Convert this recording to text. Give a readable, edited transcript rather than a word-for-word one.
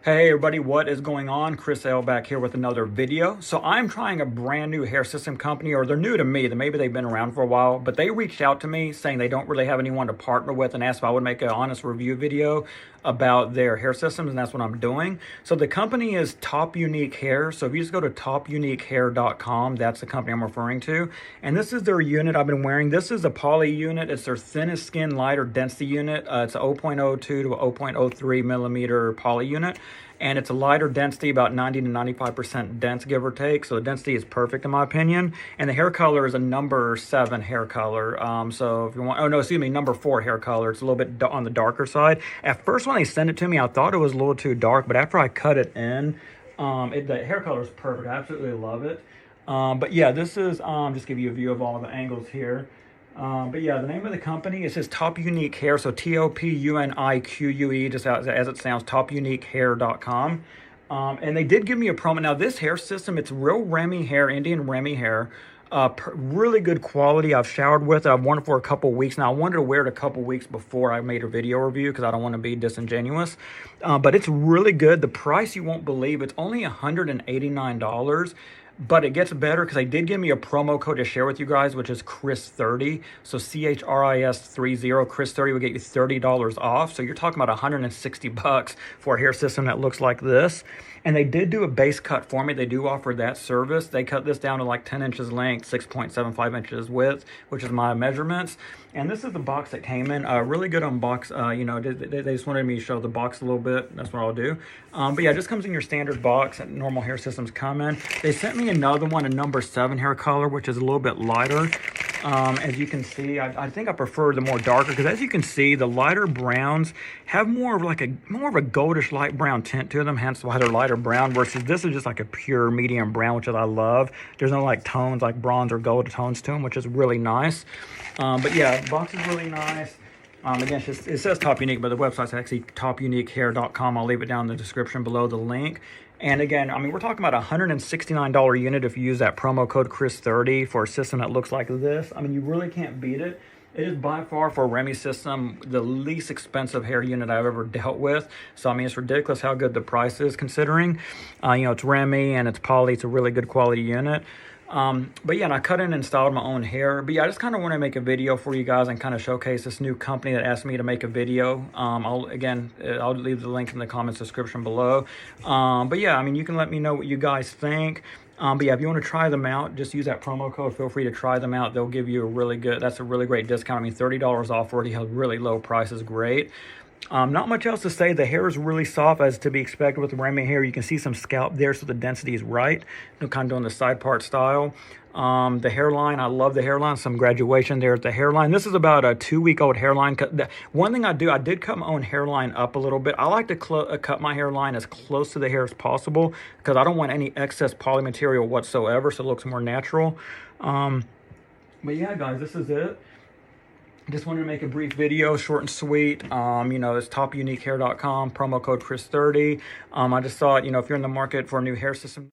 Hey everybody, what is going on? Chris L back here with another video. So I'm trying a brand new hair system company, or they're new to me. Maybe they've been around for a while, but they reached out to me saying they don't really have anyone to partner with and asked if I would make an honest review video about their hair systems, and that's what I'm doing. So the company is TopUnique Hair. So if you just go to TopUniqueHair.com, that's the company I'm referring to. And this is their unit I've been wearing. This is a poly unit. It's their thinnest skin, lighter density unit. It's a 0.02 to 0.03 millimeter poly unit. And it's a lighter density, about 90 to 95% dense, give or take. So the density is perfect in my opinion. And the hair color is a number 7 hair color. So if you want, number 4 hair color. It's a little bit on the darker side. At first when they sent it to me, I thought it was a little too dark, but after I cut it in, the hair color is perfect. I absolutely love it. But yeah, this is, just give you a view of all of the angles here. But yeah, the name of the company, it says TopUnique Hair, so TOPUNIQUE, just as it sounds, TopUniqueHair.com. And they did give me a promo. Now, this hair system, it's real Remy hair, Indian Remy hair. Really good quality. I've showered with it. I've worn it for a couple weeks now. I wanted to wear it a couple weeks before I made a video review because I don't want to be disingenuous. But it's really good. The price, you won't believe, it's only $189. But it gets better because they did give me a promo code to share with you guys, which is Chris30. So CHRIS30, Chris30 will get you $30 off. So you're talking about $160 for a hair system that looks like this. And they did do a base cut for me. They do offer that service. They cut this down to like 10 inches length, 6.75 inches width, which is my measurements. And this is the box that came in. Really good on box. They just wanted me to show the box a little bit. That's what I'll do. But yeah, it just comes in your standard box that normal hair systems come in. They sent me another one, a number 7 hair color, which is a little bit lighter. As you can see, I think I prefer the more darker because as you can see, the lighter browns have more of a goldish light brown tint to them, hence why they're lighter brown, versus this is just like a pure medium brown, which I love. There's no like tones like bronze or gold tones to them, which is really nice. But yeah, the box is really nice. Again, it says TopUnique, but the website's actually TopUniqueHair.com. I'll leave it down in the description below, the link. And again, I mean, we're talking about a $169 unit if you use that promo code Chris30 for a system that looks like this. I mean, you really can't beat it. It is by far, for a Remy system, the least expensive hair unit I've ever dealt with. So, I mean, it's ridiculous how good the price is considering. It's Remy and it's poly. It's a really good quality unit. But yeah, and I cut in and styled my own hair. But yeah, I just kind of want to make a video for you guys and kind of showcase this new company that asked me to make a video. I'll leave the link in the comments description below. But yeah, I mean, you can let me know what you guys think. But yeah, if you want to try them out, just use that promo code. Feel free to try them out. They'll give you that's a really great discount. I mean, $30 off already has really low prices. Great. Not much else to say. The hair is really soft, as to be expected with the Remy hair. You can see some scalp there, so the density is right. I'm kind of doing the side part style. The hairline, I love the hairline. Some graduation there at the hairline. This is about a 2-week-old hairline. One thing I did cut my own hairline up a little bit. I like to cut my hairline as close to the hair as possible because I don't want any excess poly material whatsoever, so it looks more natural. But yeah, guys, this is it. Just wanted to make a brief video, short and sweet. It's TopUniqueHair.com, promo code Chris30. I just thought, if you're in the market for a new hair system,